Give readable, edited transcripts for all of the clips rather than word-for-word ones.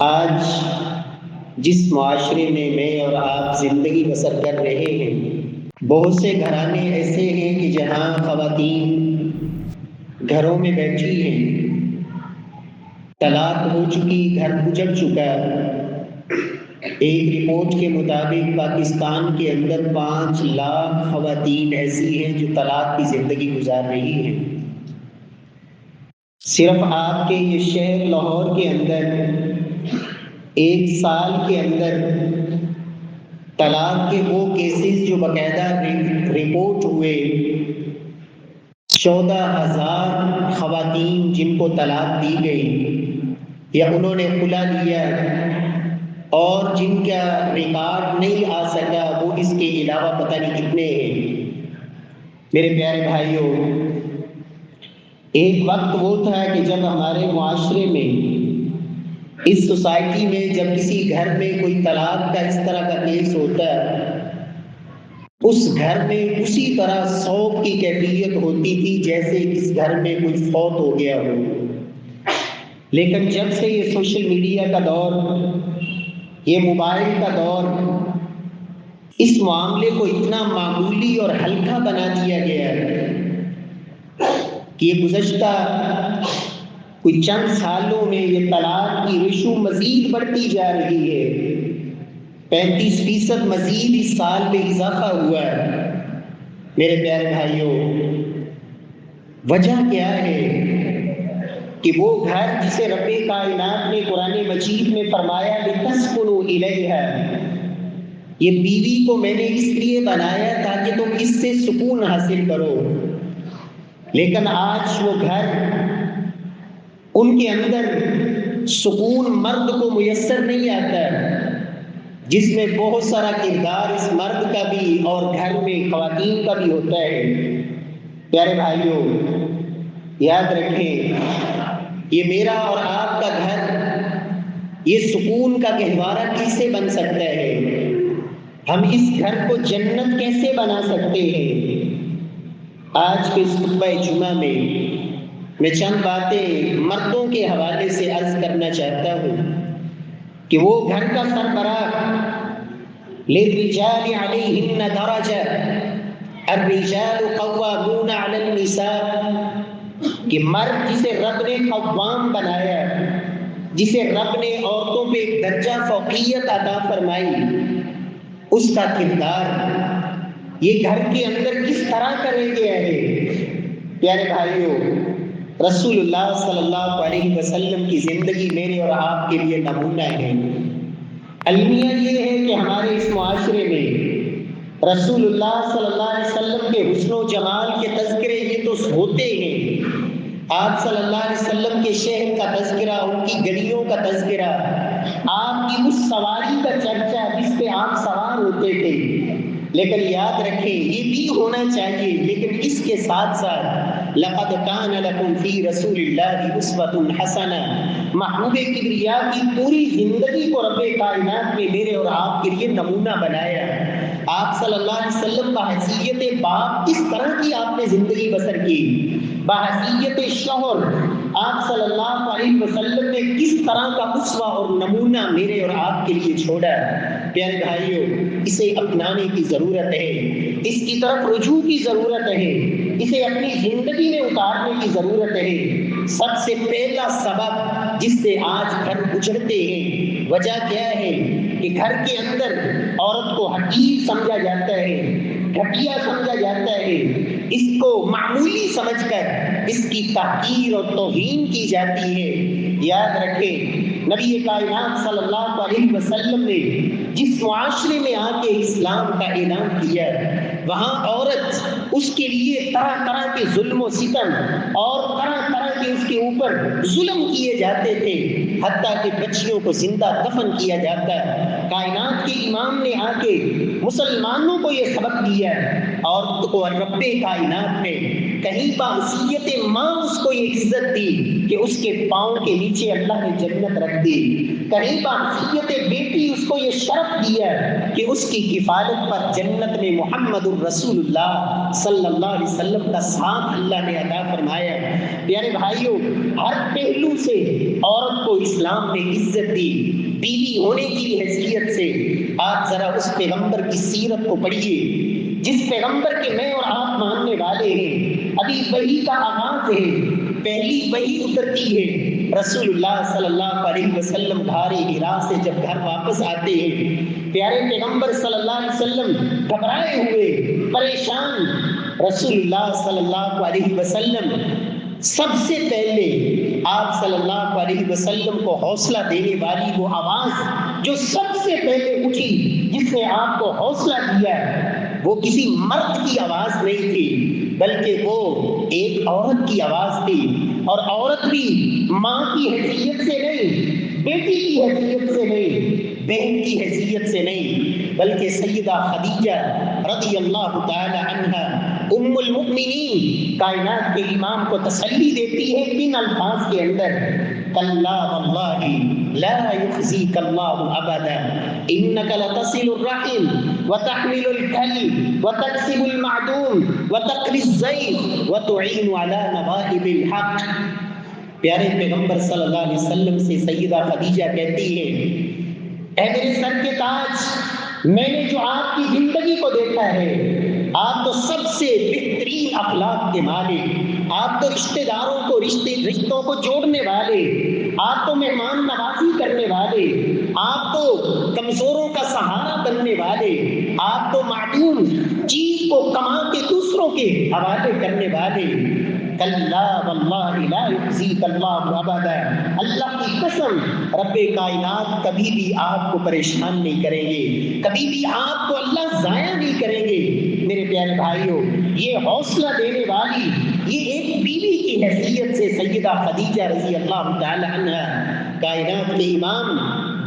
آج جس معاشرے میں اور آپ زندگی بسر کر رہے ہیں، بہت سے گھرانے ایسے ہیں کہ جہاں خواتین گھروں میں بیٹھی ہیں، طلاق ہو چکی، گھر اجڑ چکا۔ ایک رپورٹ کے مطابق پاکستان کے اندر 5 لاکھ خواتین ایسی ہیں جو طلاق کی زندگی گزار رہی ہیں۔ صرف آپ کے یہ شہر لاہور کے اندر 1 سال کے اندر طلاق کے وہ کیسز جو باقاعدہ رپورٹ ہوئے، 14,000 خواتین جن کو طلاق دی گئی یا انہوں نے خلا لیا اور جن کا ریکارڈ نہیں آ سکا، وہ اس کے علاوہ پتہ نہیں کتنے ہیں۔ میرے پیارے بھائیوں، ایک وقت وہ تھا کہ جب ہمارے معاشرے میں، اس سوسائٹی میں، جب کسی گھر میں کوئی طلاق کا اس طرح کا کیس ہوتا، اس گھر میں اسی طرح سوگ کی کیفیت ہوتی تھی جیسے اس گھر میں کوئی فوت ہو گیا ہو۔ لیکن جب سے یہ سوشل میڈیا کا دور، یہ موبائل کا دور، اس معاملے کو اتنا معمولی اور ہلکا بنا دیا گیا ہے کہ یہ گزشتہ کوئی چند سالوں میں یہ طلاق کی ریشو مزید بڑھتی جا رہی ہے۔ 35% مزید اس سال میں اضافہ ہوا ہے۔ میرے پیارے بھائیوں، وجہ کیا ہے کہ وہ گھر جسے رب کائنات نے قرآن مجید میں فرمایا لِتَسْكُنُوا إِلَيْهَا، یہ بیوی کو میں نے اس لیے بنایا تاکہ تم اس سے سکون حاصل کرو، لیکن آج وہ گھر، ان کے اندر سکون مرد کو میسر نہیں آتا، جس میں بہت سارا کردار اس مرد کا بھی اور گھر میں خواتین کا بھی ہوتا ہے۔ پیارے بھائیوں، یاد رکھیں، یہ میرا اور آپ کا گھر، یہ سکون کا گہوارہ کیسے بن سکتا ہے؟ ہم اس گھر کو جنت کیسے بنا سکتے ہیں؟ آج کے اس خطبہ جمعہ میں چند باتیں مردوں کے حوالے سے عرض کرنا چاہتا ہوں کہ وہ گھر کا سربراہ، للرجال علیہن درجہ، الرجال قوامون علی النساء، کہ مرد جسے رب نے قوام بنایا، جسے رب نے عورتوں پہ ایک درجہ فوقیت عطا فرمائی، اس کا کردار یہ گھر کے اندر کس طرح کرے گیا ہے؟ پیارے بھائیوں، رسول اللہ صلی اللہ علیہ وسلم کی زندگی میرے اور آپ کے لیے نمونہ ہے۔ المیہ یہ ہے کہ ہمارے اس معاشرے میں رسول اللہ صلی اللہ علیہ وسلم کے حسن و جمال کے تذکرے یہ تو ہوتے ہیں، آپ صلی اللہ علیہ وسلم کے شہر کا تذکرہ، ان کی گلیوں کا تذکرہ، آپ کی اس سواری کا چرچا جس پہ آپ سوار ہوتے تھے، لیکن یاد رکھیں یہ بھی ہونا چاہیے، لیکن اس کے ساتھ ساتھ لقد کان لکم فی رسول اللہ اسوۃ حسنہ، محبوب کبریا کی پوری زندگی کو رب کائنات نے میرے اور آپ کے لیے نمونہ بنایا۔ آپ صلی اللہ علیہ وسلم بحیثیت باپ کس طرح کی آپ نے زندگی بسر کی، بحیثیت شوہر آپ صلی اللہ علیہ وسلم نے کس طرح کا اسوہ اور نمونہ میرے اور آپ کے لیے چھوڑا۔ پیارے بھائیوں، اسے اپنانے کی ضرورت ہے، اس کی طرف رجوع کی ضرورت ہے، اسے اپنی زندگی میں اتارنے کی ضرورت ہے۔ سب سے پہلا سبب جس سے آج گھر اجڑتے ہیں، وجہ کیا ہے کہ گھر کے اندر عورت کو حقیر سمجھا جاتا ہے، گھٹیا سمجھا جاتا ہے، اس کو معمولی سمجھ کر اس کی تحقیر اور توہین کی جاتی ہے۔ یاد رکھیں، نبی کائنات صلی اللہ علیہ وسلم نے جس معاشرے میں آ کے اسلام کا اعلان کیا، وہاں عورت، اس کے لیے طرح طرح کے ظلم و ستم اور طرح طرح کے اس کے اوپر ظلم کیے جاتے تھے، حتیٰ کہ بچیوں کو زندہ دفن کیا جاتا ہے۔ کائنات کے امام نے آ کے مسلمانوں کو یہ سبق دیا، عورت کو رب کائنات نے کہیں بحیثیت ماں اس کو یہ عزت دی کہ اس کے پاؤں کے نیچے اللہ نے جنت رکھ دی، کہیں بحیثیت بیٹی اس کو یہ شرف دیا کہ اس کی کفالت پر جنت میں محمد الرسول اللہ صلی اللہ علیہ وسلم کا ساتھ اللہ نے عطا فرمایا۔ پیارے بھائیوں، ہر پہلو سے عورت کو اسلام نے عزت دی، بیوی ہونے کی حیثیت سے۔ آپ ذرا اس پیغمبر کی سیرت کو پڑھیے جس پیغمبر کے میں اور آپ ماننے والے ہیں۔ ابھی وحی کا آغاز ہے، پہلی وحی اترتی ہے، رسول اللہ صلی اللہ علیہ وسلم غار حرا سے جب گھر واپس آتے ہیں، پیارے پیغمبر صلی اللہ علیہ وسلم گھبرائے ہوئے پریشان، رسول اللہ صلی اللہ علیہ وسلم سب سے پہلے آپ صلی اللہ علیہ وسلم کو حوصلہ دینے والی وہ آواز جو سب سے پہلے اٹھی، جس نے آپ کو حوصلہ دیا، وہ کسی مرد کی آواز نہیں تھی بلکہ وہ ایک عورت کی آواز تھی، اور عورت بھی ماں کی حیثیت سے نہیں، بیٹی کی حیثیت سے نہیں، بہن کی حیثیت سے نہیں، بلکہ سیدہ خدیجہ رضی اللہ تعالی عنہا ام المؤمنین کائنات کے امام کو تسلی دیتی ہے کن الفاظ کے اندر، کلا واللہ لا یخزیک اللہ ابدا انک لتصل الرحم وتحمل الکلم وتکسب المعدوم وتقری الضیف وتعین علی نوائب الحق۔ پیارے پیغمبر صلی اللہ علیہ وسلم سے سیدہ خدیجہ کہتی ہے، اے میرے سر کے تاج، میں نے جو آپ کی زندگی کو دیکھا ہے، آپ تو سب سے بہترین اخلاق کے مالک، آپ تو رشتہ داروں کو رشتوں کو جوڑنے والے، آپ تو مہمان نوازی کرنے والے، آپ تو کمزوروں کا سہارا بننے والے، آپ تو معدوم چیز کو کما کے دوسروں کے حوالے کرنے والے۔ کلا واللہ لا یخزیک اللہ ابدا، اللہ کی قسم رب کائنات کبھی بھی آپ کو پریشان نہیں کریں گے، کبھی بھی آپ کو اللہ ضائع نہیں کریں گے۔ میرے پیارے بھائیوں، یہ حوصلہ دینے والی یہ ایک بیوی کی حیثیت سے سیدہ خدیجہ رضی اللہ تعالی عنہا کائنات کے امام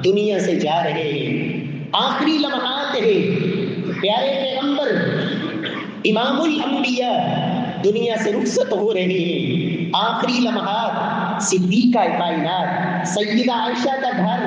دنیا سے جا رہے ہیں، آخری لمحات ہے، پیارے پیغمبر امام الانبیاء دنیا سے رخصت ہو رہے ہیں، آخری لمحات، صدیقہ کائنات سیدہ عائشہ کا گھر،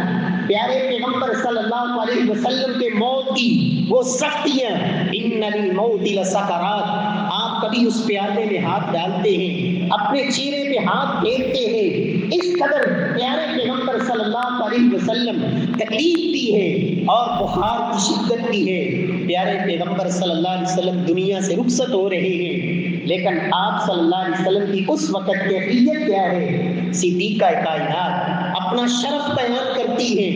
پیارے پیغمبر صلی اللہ علیہ وسلم کے موت کی وہ سختیاں، ان للموت لسکرات، آپ کبھی اس پیالے میں ہاتھ ڈالتے ہیں، اپنے چہرے پہ ہاتھ پھیرتے ہیں، اس قدر پیارے پیغمبر صلی اللہ علیہ وسلم تکلیف بھی ہے اور بخار کی شدت بھی ہے، پیارے پیغمبر صلی اللہ علیہ وسلم دنیا سے رخصت ہو رہے ہیں، لیکن آپ صلی اللہ علیہ وسلم کی اس وقت کیفیت کیا ہے؟ صدیقہ کائنات اپنا شرف بیان کرتی ہے،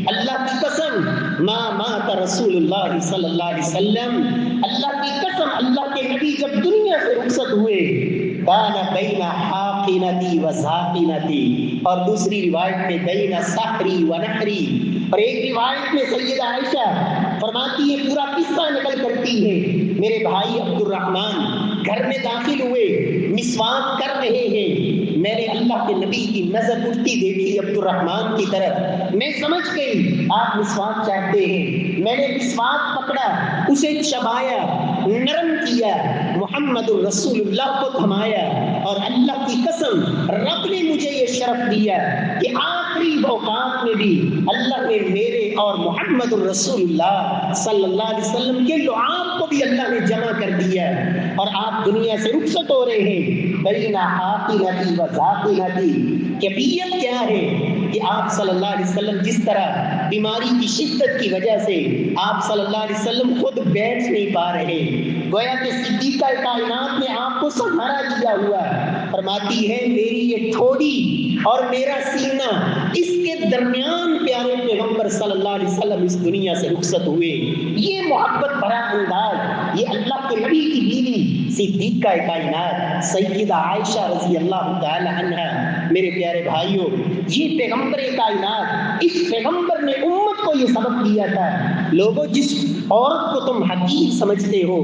اللہ کی قسم ما مات رسول اللہ صلی اللہ علیہ وسلم، اللہ کی قسم اللہ کے نبی جب دنیا سے رخصت ہوئے، کان بین حاقنتی و ذاقنتی، اور دوسری روایت میں بین سحری و نحری، اور ایک روایت میں سیدہ عائشہ فرماتی ہے، پورا قصہ نقل کرتی ہے، میرے بھائی عبد الرحمن گھر میں داخل ہوئے، مسواک کر رہے ہیں، میں نے اللہ کے نبی کی نظر اٹھتی دیکھی عبد الرحمن کی طرف، میں سمجھ گئی آپ مسواک چاہتے ہیں، میں نے مسواک پکڑا، اسے چبایا، نرم کیا، محمد الرسول اللہ کو تھمایا، اور اللہ کی قسم رب نے مجھے یہ شرف دیا کہ آخری اوقات میں بھی اللہ نے میرے اور محمد الرسول اللہ صلی اللہ علیہ وسلم کے لعاب کو بھی اللہ نے جمع کر دیا، اور آپ دنیا سے رخصت ہو رہے ہیں، بین حاقنتی و ذاقنتی، کیفیت کیا ہے کہ آپ صلی اللہ علیہ وسلم جس طرح بیماری کی شدت کی وجہ سے آپ صلی اللہ علیہ وسلم خود بیٹھ نہیں پا رہے، گویا کہ صدیقہ کائنات نے آپ کو سہارا دیا ہوا، فرماتی ہے میری یہ تھوڑی اور میرا سینہ، اس کے درمیان پیارے پیغمبر صلی اللہ علیہ وسلم اس دنیا سے رخصت ہوئے۔ یہ محبت بھرا انداز، یہ اللہ کے نبی کی بیوی صدیقہ کائنات سیدہ عائشہ رضی اللہ تعالی عنہا۔ میرے پیارے بھائیوں، یہ پیغمبر کائنات، اس پیغمبر نے امت کو یہ سبق دیا تھا، لوگوں جس عورت کو تم حقیر سمجھتے ہو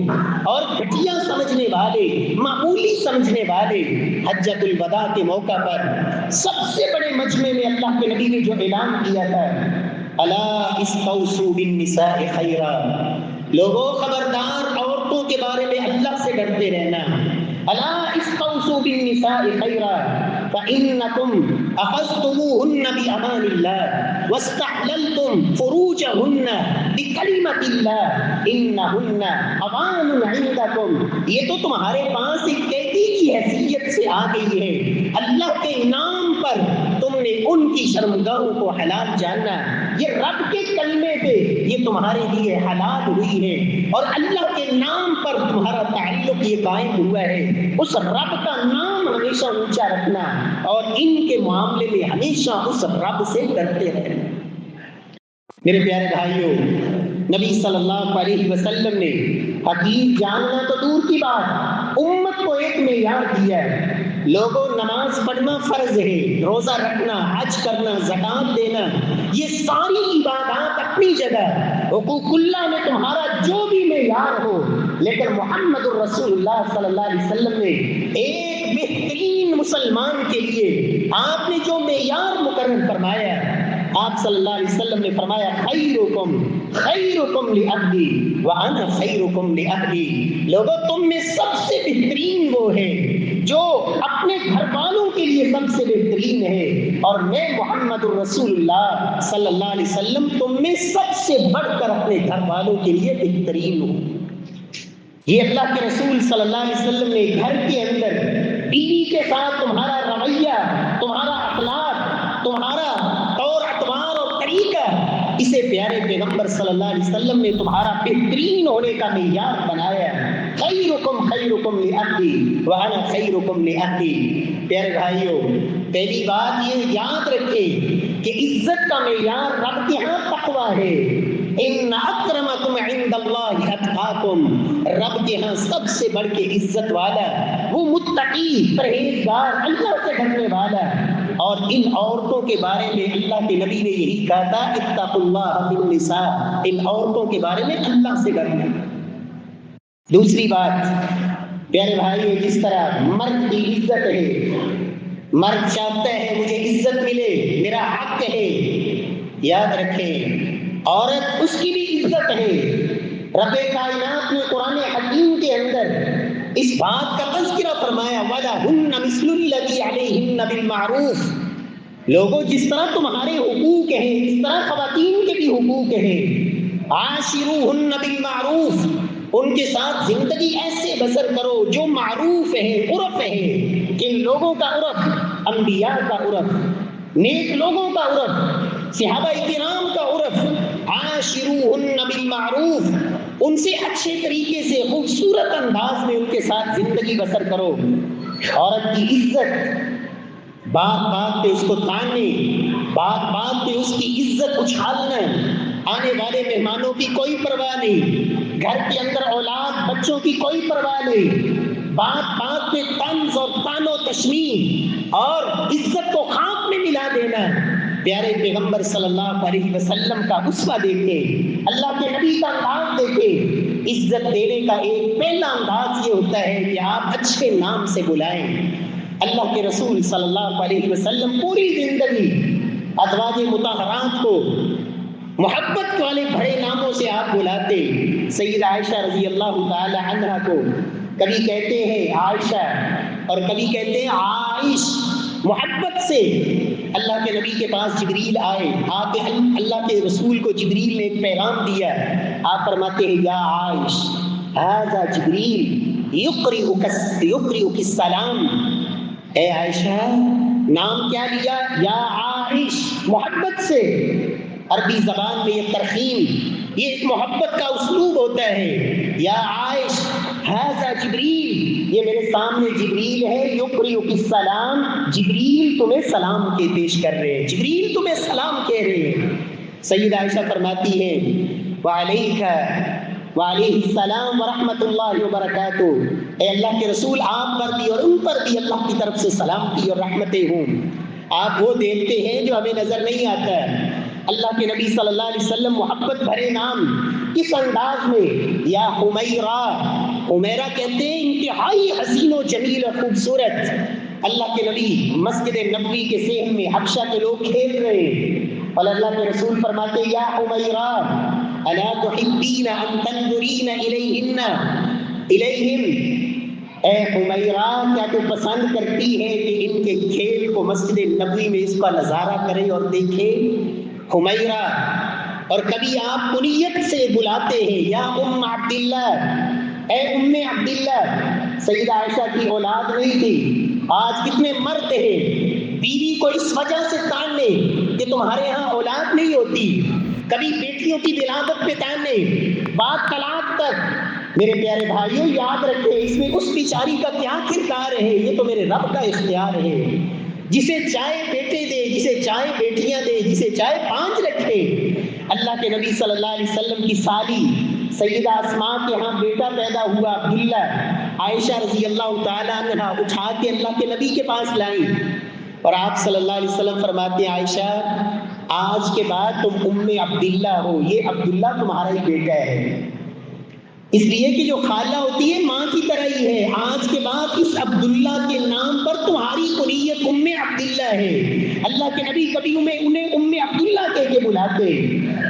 اور گھٹیا سمجھنے والے، معمولی سمجھنے والے، حجۃ الوداع کے موقع پر سب سے بڑے مجمع میں اللہ کے نبی نے جو اعلان کیا تھا، الا استوصوا بالنساء خیرا، لوگوں خبردار عورتوں کے بارے میں اللہ سے ڈرتے رہنا، الا تستوصوا بالنساء خيرا فإنكم أخذتموهن بأمان الله واستحللتم فروجهن بكلمة الله إنهن أمان عندكم. یہ تو تمہارے پاس ایک قیدی کی حیثیت سے آ گئی ہے. اللہ کے نام پر تم نے ان کی شرمگاہوں کو حلال جاننا. یہ رب کے کلمے پہ یہ تمہارے لیے حلال ہوئی ہے اور اللہ کے نام پر تمہارا تعلق یہ قائم ہوا ہے. اس رب کا نام ہمیشہ اونچا رکھنا اور ان کے معاملے میں ہمیشہ اس رب سے ڈرتے رہنا. میرے پیارے بھائیوں، نبی صلی اللہ علیہ وسلم نے حقیقت جاننا تو دور کی بات، امت کو ایک معیار دیا ہے. لوگوں، نماز پڑھنا فرض ہے، روزہ رکھنا، حج کرنا، زکوٰۃ دینا، یہ ساری عبادات اپنی جگہ، حقوق اللہ میں تمہارا جو بھی معیار ہو، لیکن محمد الرسول اللہ صلی اللہ علیہ وسلم نے ایک بہترین مسلمان کے لیے آپ نے جو معیار مقرر فرمایا، آپ صلی اللہ علیہ وسلم نے فرمایا خیرکم خیرکم لأہلی وانا خیرکم لأہلی. لوگوں، تم میں سب سے بہترین وہ ہے جو اپنے گھر والوں کے لیے سب سے بہترین ہے اور میں محمد الرسول اللہ صلی اللہ علیہ وسلم تم میں سب سے بڑھ کر اپنے گھر والوں کے لیے بہترین ہوں. یہ اللہ کے رسول صلی اللہ علیہ وسلم نے گھر کے اندر بیوی کے ساتھ تمہارا رویہ، تمہارا اخلاق، تمہارا طور اطوار اور طریقہ، اسے پیارے پیغمبر صلی اللہ علیہ وسلم نے تمہارا بہترین ہونے کا معیار بنایا. خیرکم خیرکم لأہلی وانا خیرکم لأہلی. پیارے بھائیوں، پہلی بات یہ یاد رکھیں کہ عزت کا معیار رب کے ہاں تقویٰ ہے. ان اکرمکم عند اللہ اتقاکم. رب کے ہاں سب سے بڑھ کے عزت والا وہ متقی، پرہیزگار، اللہ سے ڈرنے والا. اور ان عورتوں کے بارے میں اللہ کے نبی نے یہی کہا تھا اتقوا اللہ فی النساء. ان عورتوں کے بارے میں اللہ سے ڈرنا. دوسری بات پیارے بھائیوں، جس طرح مرد کی عزت ہے، مرد چاہتا ہے مجھے عزت ملے، میرا حق ہے، یاد رکھیں عورت اس کی بھی عزت ہے. رب کائنات نے قرآن حکیم کے اندر اس بات کا تذکرہ فرمایا وَلَهُنَّ مِثْلُ الَّذِي عَلَيْهِنَّ بِالْمَعْرُوفِ. لوگوں، جس طرح تمہارے حقوق ہیں اس طرح خواتین کے بھی حقوق ہیں. عاشروہن بالمعروف. ان کے ساتھ زندگی ایسے بسر کرو جو معروف ہے، عرف ہے. کن لوگوں کا عرف؟ انبیاء کا عرف، نیک لوگوں کا عرف، صحابہ کرام کا عرف. عاشروہن بالمعروف. ان سے اچھے طریقے سے خوبصورت انداز میں ان کے ساتھ زندگی بسر کرو. عورت کی عزت، بات بات پہ اس کو تاننے، بات بات پہ اس کی عزت اچھالنا، آنے والے مہمانوں کی کوئی پرواہ نہیں، گھر کے اندر اولاد بچوں کی کوئی پرواہ نہیں، بات بات پہ طنز اور طعن و تشنیع اور عزت کو خاک میں ملا دینا. پیارے پیغمبر صلی اللہ علیہ وسلم کا اسوہ دیکھیں، اللہ کے نبی کا انداز دیکھیں. عزت دینے کا ایک پہلا انداز یہ ہوتا ہے کہ آپ اچھے نام سے بلائیں. اللہ کے رسول صلی اللہ علیہ وسلم پوری زندگی ازواج مطہرات کو محبت والے بڑے ناموں سے آپ بلاتے. سیدہ عائشہ رضی اللہ تعالی عنہا کو کبھی کہتے ہیں عائشہ اور کبھی کہتے ہیں عائش. محبت سے اللہ کے نبی کے پاس جبریل آئے، آپ اللہ کے رسول کو جبریل نے ایک پیغام دیا. آپ فرماتے ہیں یا عائش ھذا جبریل یقرئک السلام. اے عائشہ، نام کیا لیا؟ یا عائش. محبت سے عربی زبان میں یہ ترخیم، یہ ایک محبت کا اسلوب ہوتا ہے. یا عائش ھذا جبریل، یہ میرے سامنے جبریل ہے. یقرئک السلام، جبریل تمہیں سلام کے پیش کر رہے ہیں، جبریل تمہیں سلام کہہ رہے ہیں. سیدہ عائشہ فرماتی ہے وعلیہ السلام ورحمۃ اللہ وبرکاتہ. اے اللہ کے رسول، آپ پر بھی اور ان پر بھی اللہ کی طرف سے سلامتی اور رحمتیں ہوں. آپ وہ دیکھتے ہیں جو ہمیں نظر نہیں آتا. اللہ کے نبی صلی اللہ علیہ وسلم محبت بھرے نام کس انداز میں؟ یا حمیرہ. حمیرہ کہتے ہیں انتہائی حسین و جمیل اور خوبصورت. اللہ کے نبی مسجد نبوی کے صحن میں حبشہ کے لوگ کھیل رہے ہیں اور اللہ کے رسول فرماتے یا حمیرہ الا تحبین ان تنظرین الیہم. اے حمیرہ کیا تو پسند کرتی ہے کہ ان کے کھیل کو مسجد نبوی میں اس کا نظارہ کرے اور دیکھے؟ حمیرہ، اور کبھی آپ کنیت سے بلاتے ہیں یا ام عبداللہ، اے ام عبداللہ۔ سیدہ عائشہ کی اولاد نہیں تھی، آج کتنے مرد ہیں بیوی کو اس وجہ سے تاننے کہ تمہارے ہاں اولاد نہیں ہوتی، کبھی بیٹیوں کی ولادت پہ تاننے، بات طلاق تک۔ میرے پیارے بھائیوں یاد رکھیں اس میں اس بیچاری کا کیا کردار ہے، یہ تو میرے رب کا اختیار ہے، جسے چاہے بیٹے دے، جسے چاہے بیٹیاں دے، جسے چاہے 5 رکھے۔ اللہ کے نبی صلی اللہ علیہ وسلم کی سالی سیدہ اسماء کے ہاں بیٹا پیدا ہوا عبداللہ، عائشہ رضی اللہ تعالیٰ عنہ اٹھا کے اللہ کے نبی کے پاس لائیں، اور آپ صلی اللہ علیہ وسلم فرماتے ہیں عائشہ آج کے بعد تم ام عبداللہ ہو، یہ عبداللہ تمہارا ہی بیٹا ہے، اس لیے کہ جو خالہ ہوتی ہے ماں کی طرح ہی ہے، آج کے بعد اس عبداللہ کے نام پر تمہاری کنیت ام عبداللہ ہے۔ اللہ کے نبی کبھی انہیں ام عبداللہ کہہ کے بلاتے۔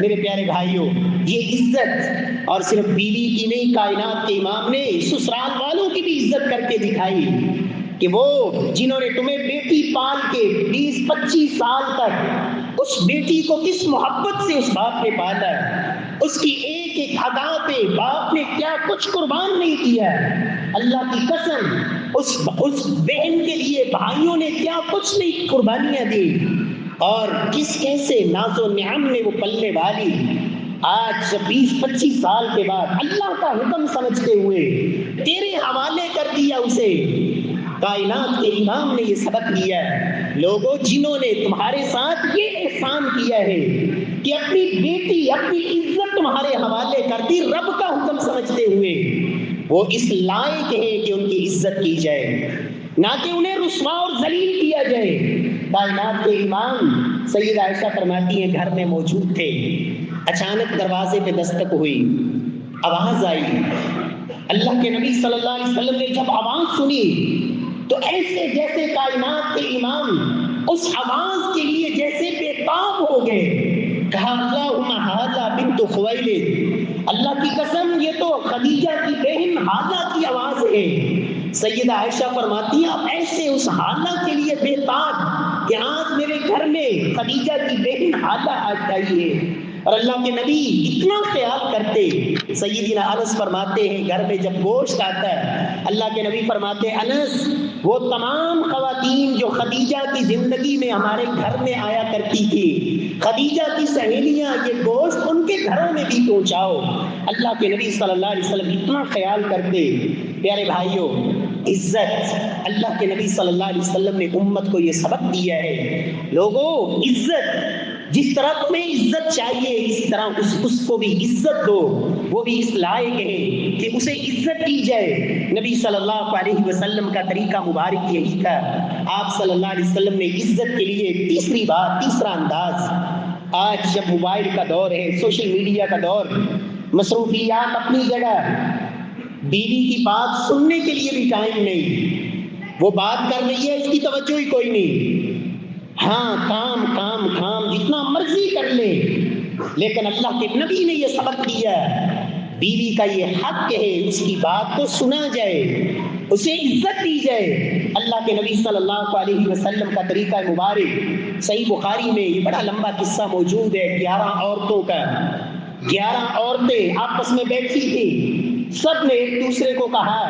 میرے پیارے بھائیوں یہ عزت اور صرف بیوی کی نہیں، کائنات کے امام نے سسرال والوں کی بھی عزت کر کے دکھائی کہ وہ جنہوں نے تمہیں بیٹی پال کے 20-25 سال تک اس بیٹی کو کس محبت سے اس باپ نے پالا، اس کی ایک ایک ادا پہ باپ نے کیا کچھ قربان نہیں کیا، اللہ کی قسم اس بہن کے لیے بھائیوں نے کیا کچھ نہیں قربانیاں دی، اور کس کیسے ناز و نعم میں وہ پلنے والی آج 20-25 سال کے بعد اللہ کا حکم سمجھتے ہوئے تیرے حوالے کر دیا اسے۔ کائنات کے امام نے یہ سبق دیا ہے، لوگوں جنہوں نے تمہارے ساتھ یہ احسان کیا ہے کہ اپنی بیٹی اپنی عزت تمہارے حوالے کر دی رب کا حکم سمجھتے ہوئے، وہ اس لائق ہے کہ ان کی عزت کی جائے، نہ کہ انہیں رسوا اور ذلیل کیا جائے۔ کائنات کے امام سیدہ عائشہ فرماتی ہیں گھر میں موجود تھے، اچانک دروازے پہ دستک ہوئی، آواز آئی، اللہ کے نبی صلی اللہ علیہ وسلم نے جب آواز سنی تو ایسے جیسے کائنات کے امام اس آواز کے لیے جیسے بے تاب ہو گئے، کہا اللہم ھذا بنت خویلد، اللہ کی قسم یہ تو خدیجہ کی بہن حاضہ کی آواز ہے۔ سیدہ عائشہ فرماتی ہیں اب ایسے اس حاضہ کے لیے بے تاب کہ آج میرے گھر میں خدیجہ کی بہن حاضہ آج آئی ہے، اور اللہ کے نبی اتنا خیال کرتے۔ سیدنا انس فرماتے ہیں گھر میں جب گوشت آتا ہے اللہ کے نبی فرماتے ہیں انس وہ تمام خواتین جو خدیجہ کی زندگی میں ہمارے گھر میں آیا کرتی تھی، خدیجہ کی سہیلیاں، یہ گوشت ان کے گھروں میں بھی پہنچاؤ۔ اللہ کے نبی صلی اللہ علیہ وسلم اتنا خیال کرتے۔ پیارے بھائیوں عزت، اللہ کے نبی صلی اللہ علیہ وسلم نے امت کو یہ سبق دیا ہے، لوگوں عزت جس طرح تمہیں عزت چاہیے اسی طرح اس کو بھی عزت دو، وہ بھی اس لائق ہے کہ اسے عزت دی جائے۔ نبی صلی اللہ علیہ وسلم کا طریقہ مبارک یہی تھا، آپ صلی اللہ علیہ وسلم نے عزت کے لیے تیسری بات، تیسرا انداز، آج جب موبائل کا دور ہے، سوشل میڈیا کا دور، مصروفیات اپنی جگہ، بیوی کی بات سننے کے لیے بھی ٹائم نہیں، وہ بات کر رہی ہے اس کی توجہ ہی کوئی نہیں، ہاں کام کام کام جتنا مرضی کر لے، لیکن اللہ کے نبی نے یہ سبق دیا، بیوی کا یہ حق ہے اس کی بات کو سنا جائے، اسے عزت دی جائے۔ اللہ کے نبی صلی اللہ علیہ وسلم کا طریقہ مبارک صحیح بخاری میں یہ بڑا لمبا قصہ موجود ہے، 11 عورتوں کا، 11 عورتیں آپس میں بیٹھی تھی، سب نے ایک دوسرے کو کہا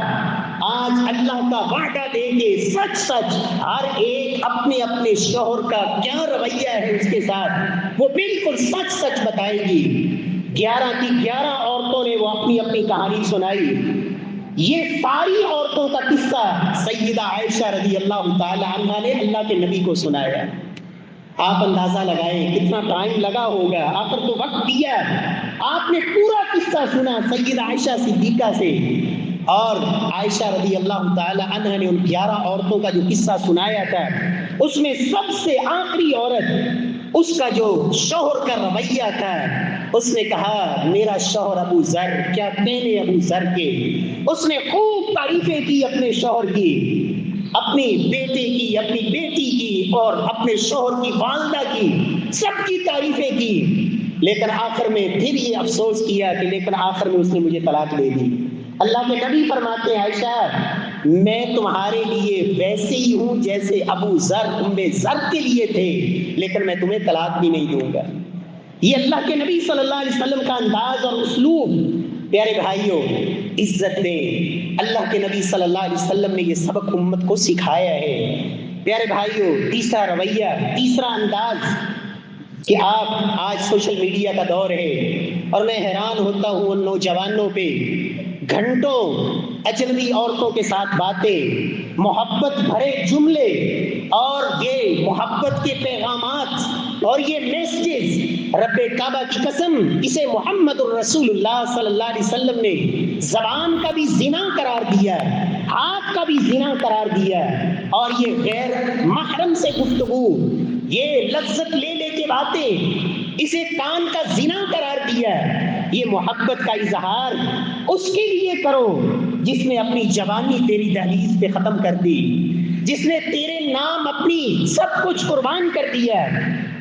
آج اللہ کا وعدہ دے کے سچ سچ ہر ایک اپنے اپنے شوہر کا کیا رویہ ہے اس کے ساتھ وہ بالکل سچ سچ بتائے گی۔ 11 کی 11 عورتوں نے وہ اپنی اپنی کہانی سنائی۔ یہ ساری عورتوں کا قصہ سیدہ عائشہ رضی اللہ تعالی عنہا نے اللہ کے نبی کو سنایا۔ آپ اندازہ لگائیں کتنا ٹائم لگا ہوگا، آخر تو وقت دیا، آپ نے پورا قصہ سنا سیدہ عائشہ صدیقہ سے، اور عائشہ رضی اللہ تعالی عنہ نے ان 11 عورتوں کا جو قصہ سنایا تھا اس میں سب سے آخری عورت، اس کا جو شوہر کا رویہ تھا، اس نے کہا میرا شوہر ابو ذر، کیا کہنے ابو ذر کے، اس نے خوب تعریفیں کی اپنے شوہر کی، اپنی بیٹے کی، اپنی بیٹی کی، اور اپنے شوہر کی والدہ کی، سب کی تعریفیں کی، لیکن آخر میں پھر یہ افسوس کیا کہ لیکن آخر میں اس نے مجھے طلاق دے دی۔ اللہ کے نبی فرماتے ہیں عائشہ میں تمہارے لیے ویسے ہی ہوں جیسے ابو ذر ام ذر کے لیے تھے، لیکن میں تمہیں طلاق بھی نہیں دوں گا۔ یہ اللہ کے نبی صلی اللہ علیہ وسلم کا انداز اور اسلوب۔ پیارے بھائیوں، عزت دیں، اللہ کے نبی صلی اللہ علیہ وسلم نے یہ سبق امت کو سکھایا ہے۔ پیارے بھائیوں، تیسرا رویہ، تیسرا انداز کہ آپ آج سوشل میڈیا کا دور ہے اور میں حیران ہوتا ہوں ان نوجوانوں پہ، گھنٹوں اجنبی عورتوں کے ساتھ باتیں، محبت بھرے جملے اور یہ محبت کے پیغامات اور یہ میسیجز، رب کعبہ کی قسم اسے محمد الرسول اللہ صلی اللہ علیہ وسلم نے زبان کا بھی زنا قرار دیا، ہاتھ کا بھی زنا قرار دیا، اور یہ غیر محرم سے گفتگو، یہ لذت لے لے کے باتیں، اسے کان کا زنا قرار دیا۔ یہ محبت کا اظہار اس کے لیے کرو جس نے اپنی جوانی تیری دہلیز پہ ختم کر دی، جس نے تیرے نام اپنی سب کچھ قربان کر دیا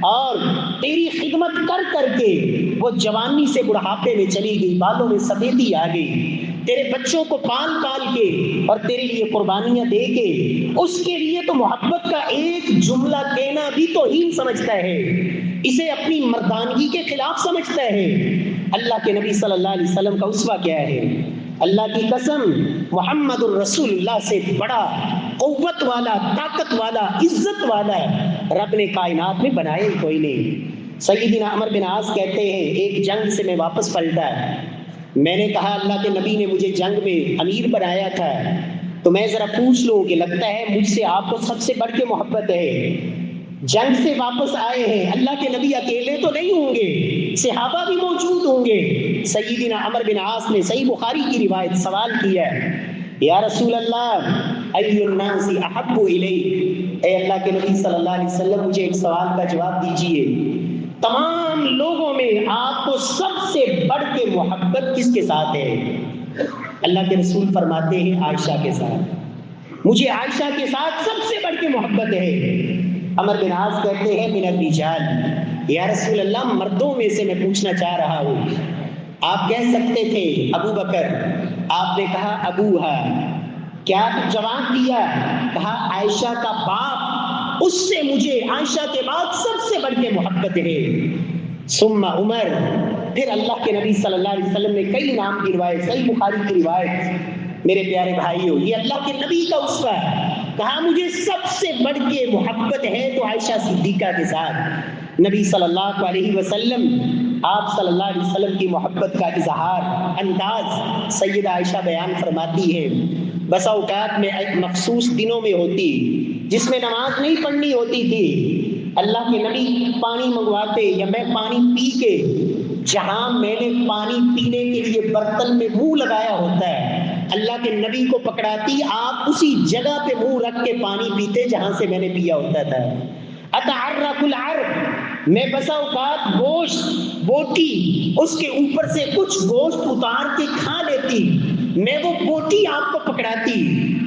اور تیری خدمت کر کر کے وہ جوانی سے بڑھاپے میں چلی گئی، بالوں میں سفیدی آ گئی، تیرے بچوں کو پال پال کے اور تیرے لیے قربانیاں دے کے، اس کے لیے تو محبت کا ایک جملہ کہنا بھی توہین سمجھتا ہے، اسے اپنی مردانگی کے خلاف سمجھتا ہے۔ اللہ کے نبی صلی اللہ علیہ وسلم کا اسوہ کیا ہے؟ اللہ کی قسم محمد الرسول اللہ سے بڑا قوت والا، طاقت والا، عزت والا رب نے کائنات میں بنایا ہی کوئی نہیں۔ سیدنا عمر بن عاص کہتے ہیں ایک جنگ سے میں واپس پلٹا، میں نے کہا اللہ کے نبی نے مجھے جنگ میں امیر بنایا تھا، تو میں ذرا پوچھ لوں کہ لگتا ہے مجھ سے آپ کو سب سے بڑھ کے محبت ہے۔ جنگ سے واپس آئے ہیں، اللہ کے نبی اکیلے تو نہیں ہوں گے، صحابہ بھی موجود ہوں گے۔ سیدنا عمر بن عاص نے صحیح بخاری کی روایت سوال کیا، یا رسول اللہ ای الناس احب الیک، اے اللہ کے نبی صلی اللہ علیہ وسلم مجھے ایک سوال کا جواب دیجئے، تمام لوگوں میں آپ کو سب سے بڑھ کے محبت کس کے ساتھ ہے؟ اللہ کے رسول فرماتے ہیں عائشہ کے ساتھ، مجھے عائشہ کے ساتھ سب سے بڑھ کے محبت ہے۔ عمر بن عاص کہتے ہیں من الرجال، یا رسول اللہ مردوں میں سے میں پوچھنا چاہ رہا ہوں، آپ کہہ سکتے تھے ابو بکر، آپ نے کہا ابوہا، کیا جواب دیا؟ کہا عائشہ کا باپ، اس سے مجھے عائشہ کے بعد سب سے بڑھ کے محبت ہے۔ ثم عمر، پھر اللہ کے نبی صلی اللہ علیہ وسلم نے کئی نام کی روایت، صحیح بخاری کی روایت، میرے پیارے بھائیوں یہ اللہ کے نبی کا اسوہ، کہا مجھے سب سے بڑھ کے محبت ہے تو عائشہ صدیقہ کے ساتھ۔ نبی صلی اللہ علیہ وسلم، آپ صلی اللہ علیہ وسلم کی محبت کا اظہار انداز سیدہ عائشہ بیان فرماتی ہے، بسا اوقات میں ایک مخصوص دنوں میں ہوتی جس میں نماز نہیں پڑھنی ہوتی تھی، اللہ کے نبی پانی منگواتے یا میں پانی پی کے جہاں میں نے پانی پینے کے لیے برتن میں منہ لگایا ہوتا ہے، اللہ کے نبی کو پکڑاتی، آپ اسی جگہ پہ منہ رکھ کے پانی پیتے جہاں سے میں نے پیا ہوتا تھا۔ اتعرق العرق، میں بسا اوقات گوشت بوٹی اس کے اوپر سے کچھ گوشت اتار کے کھا لیتی، میں وہ بوٹی آپ کو پکڑاتی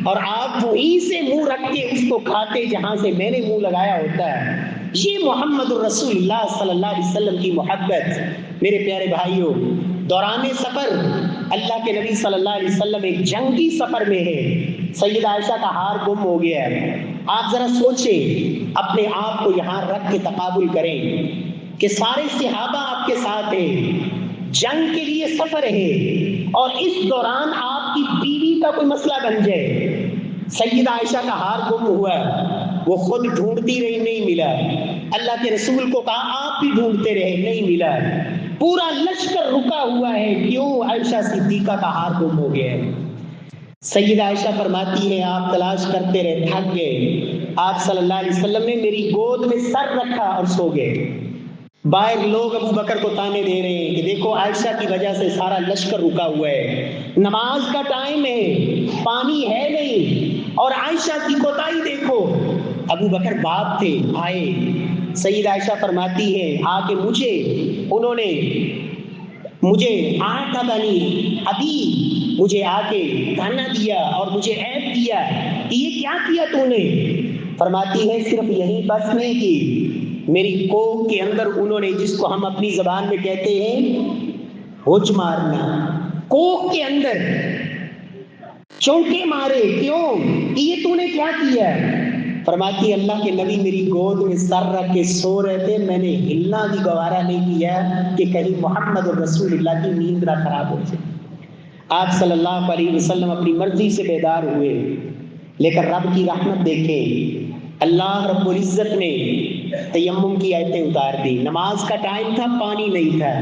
اور آپ وہیں سے منہ رکھ کے اس کو کھاتے جہاں سے میں نے منہ لگایا ہوتا ہے۔ یہ محمد الرسول اللہ صلی اللہ علیہ وسلم کی محبت۔ میرے پیارے بھائیوں، دوران سفر اللہ کے نبی صلی اللہ علیہ وسلم ایک جنگی سفر میں ہے، سیدہ عائشہ کا ہار گم ہو گیا ہے۔ آپ ذرا سوچیں، اپنے آپ کو یہاں رکھ کے تقابل کریں کہ سارے صحابہ آپ کے ساتھ ہیں، جنگ کے لیے سفر ہے، اور اس دوران آپ کی بیوی کا کوئی مسئلہ بن جائے۔ سیدہ عائشہ کا ہار گم ہوا، وہ خود ڈھونڈتی رہی، نہیں ملا، اللہ کے رسول کو کہا آپ بھی ڈھونڈتے رہے، نہیں ملا، پورا لشکر رکا ہوا ہے، کیوں؟ عائشہ صدیقہ کا ہار گم ہو گیا ہے۔ سیدہ عائشہ فرماتی ہے آپ تلاش کرتے رہے، تھک گئے، آپ صلی اللہ علیہ وسلم نے میری گود میں سر رکھا اور سو گئے۔ باہر لوگ ابو بکر کو تانے دے رہے ہیں کہ دیکھو عائشہ کی وجہ سے سارا لشکر رکا ہوا ہے، نماز کا ٹائم ہے، پانی ہے نہیں، اور عائشہ کی کوتاہی دیکھو۔ ابو بکر باپ تھے، آئے، سیدہ عائشہ فرماتی ہے آ کے انہوں نے مجھے ابھی مجھے آ کے تانا دیا اور مجھے عیب کیا کہ یہ کیا کیا تو نے؟ فرماتی ہے صرف یہی بس نہیں کی، میری کوکھ کے اندر انہوں نے، جس کو ہم اپنی زبان میں کہتے ہیں ہوچ مارنا، کوکھ کے اندر چونکے مارے، کیوں کہ یہ تو نے کیا کیا ہے؟ فرماتی اللہ کے نبی میری گود میں سر رکھ کے سو رہے تھے، میں نے ہلنا بھی گوارا نہیں کیا کہ کہیں محمد رسول اللہ کی نیند نہ خراب ہو جائے۔ آپ صلی اللہ علیہ وسلم اپنی مرضی سے بیدار ہوئے، لیکن رب کی رحمت دیکھیں، اللہ رب العزت نے تیمم کی آیتیں اتار دی۔ نماز کا ٹائم تھا، پانی نہیں تھا،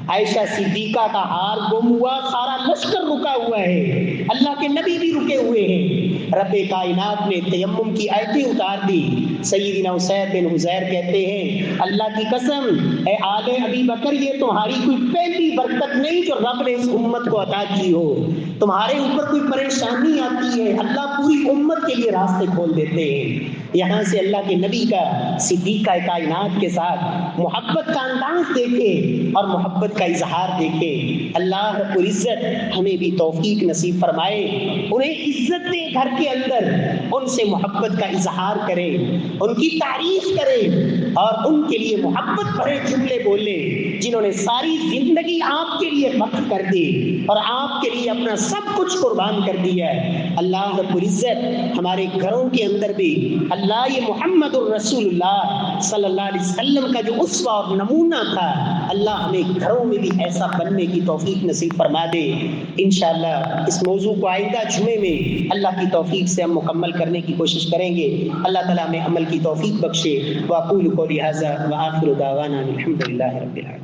عائشہ صدیقہ کا ہار گم ہوا، سارا لشکر رکا ہوا ہے، اللہ کے نبی بھی رکے ہوئے ہیں، رب کائنات نے تیمم کی آیتیں اتار دی۔ سیدنا اسید بن حضیر کہتے ہیں اللہ کی قسم اے آل ابی بکر، یہ تمہاری کوئی پہلی برکت نہیں جو رب نے اس امت کو عطا کی ہو، تمہارے اوپر کوئی پریشانی آتی ہے اللہ پوری امت کے لیے راستے کھول دیتے ہیں۔ یہاں سے اللہ کے نبی کا صدیقہ کائنات کے ساتھ محبت کا انداز دیکھے اور محبت کا اظہار دیکھے۔ اللہ رب العزت ہمیں بھی توفیق نصیب فرمائے، انہیں عزت دے، گھر کے اندر ان سے محبت کا اظہار کرے، ان کی تعریف کرے اور ان کے لیے محبت بھرے جملے بولے، جنہوں نے ساری زندگی آپ کے لیے وقف کر دی اور آپ کے لیے اپنا سب کچھ قربان کر دیا ہے۔ اللہ رب العزت ہمارے گھروں کے اندر بھی اللہ یہ محمد الرسول اللہ صلی اللہ علیہ وسلم کا جو اسوہ اور نمونہ تھا، اللہ ہمیں گھروں میں بھی ایسا بننے کی توفیق نصیب فرما دے۔ انشاءاللہ اس موضوع کو آئندہ جمعے میں اللہ کی توفیق سے ہم مکمل کرنے کی کوشش کریں گے۔ اللہ تعالیٰ ہمیں عمل کی توفیق بخشے۔ وَأَقُولُ قَوْلِي هَذَا وَآخِرُ دَعْوَانَا الْحَمْدُ لِلَّهِ رَبِّ الْعَالَمِينَ۔